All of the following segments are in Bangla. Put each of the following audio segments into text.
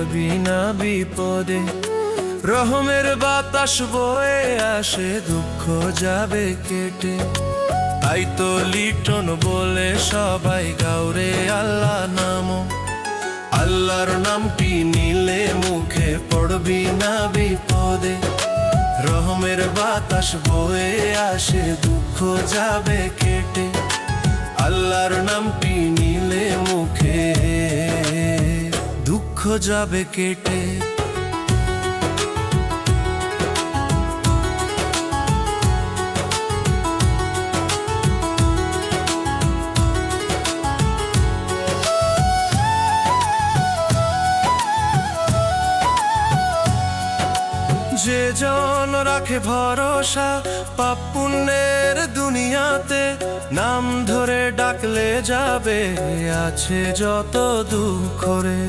পড়বি না বিপদে। রহমের বাতাস বয়ে আসে, দুঃখ যাবে কেটে। তাই তো লিটন বলে সবাই গাউরে আল্লাহ নাম। আল্লাহর নামটি নিলে মুখে পড়বি না বিপদে। রহমের বাতাস বয়ে আসে, দুঃখ যাবে কেটে। আল্লাহর নামটি নিলে মুখে দুঃখ যাবে কেটে। যে জন রাখে ভরসা পাপ পুণ্যের দুনিয়াতে, নাম ধরে ডাকলে যাবে আছে যত দুঃখ রে।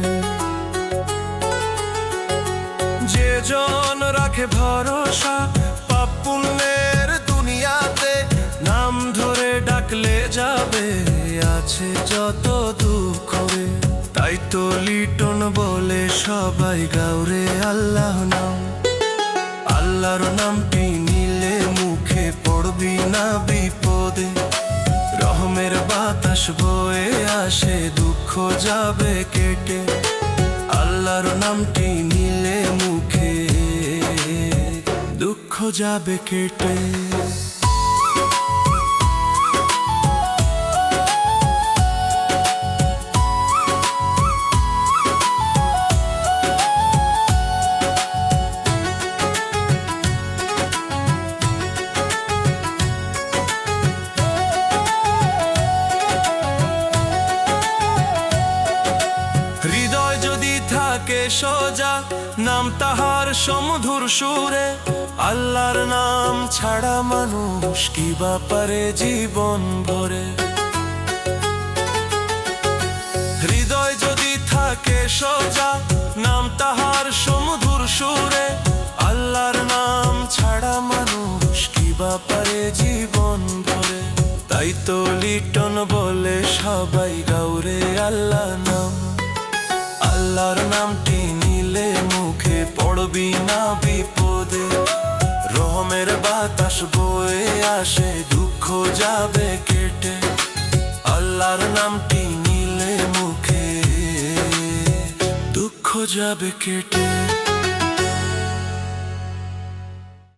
যে জন রাখে ভরসা পাপ পুণ্যের দুনিয়াতে, নাম ধরে ডাকলে যাবে আছে যত দুঃখ রে। তাই তো লিটন বলে সবাই গাউরে আল্লাহ নাম। আল্লাহর নামটি নিলে মুখে পড়বি না বিপদে। রহমের বাতাস বয়ে আসে, দুঃখ যাবে কেটে। আল্লাহর নামটি নিলে মুখে দুঃখ যাবে কেটে। হৃদয় যদি থাকে সোজা, নাম তাহার সমধুর সুরে। আল্লাহর নাম ছাড়া মানুষ কি বা পারে জীবন ভরে। হৃদয় যদি থাকে সোজা, নাম তাহার সমধুর সুরে। আল্লাহর নাম ছাড়া মানুষ কি বা পারে জীবন ভরে। তাই তো লিটন বলে সবাই গাউরে আল্লাহ নাম। আল্লাহর নামটি নিলে মুখে পড়বি না বিপদে। রহমের বাতাস বয়ে আসে, দুঃখ যাবে কেটে। আল্লাহর নামটি নিলে মুখে দুঃখ যাবে কেটে।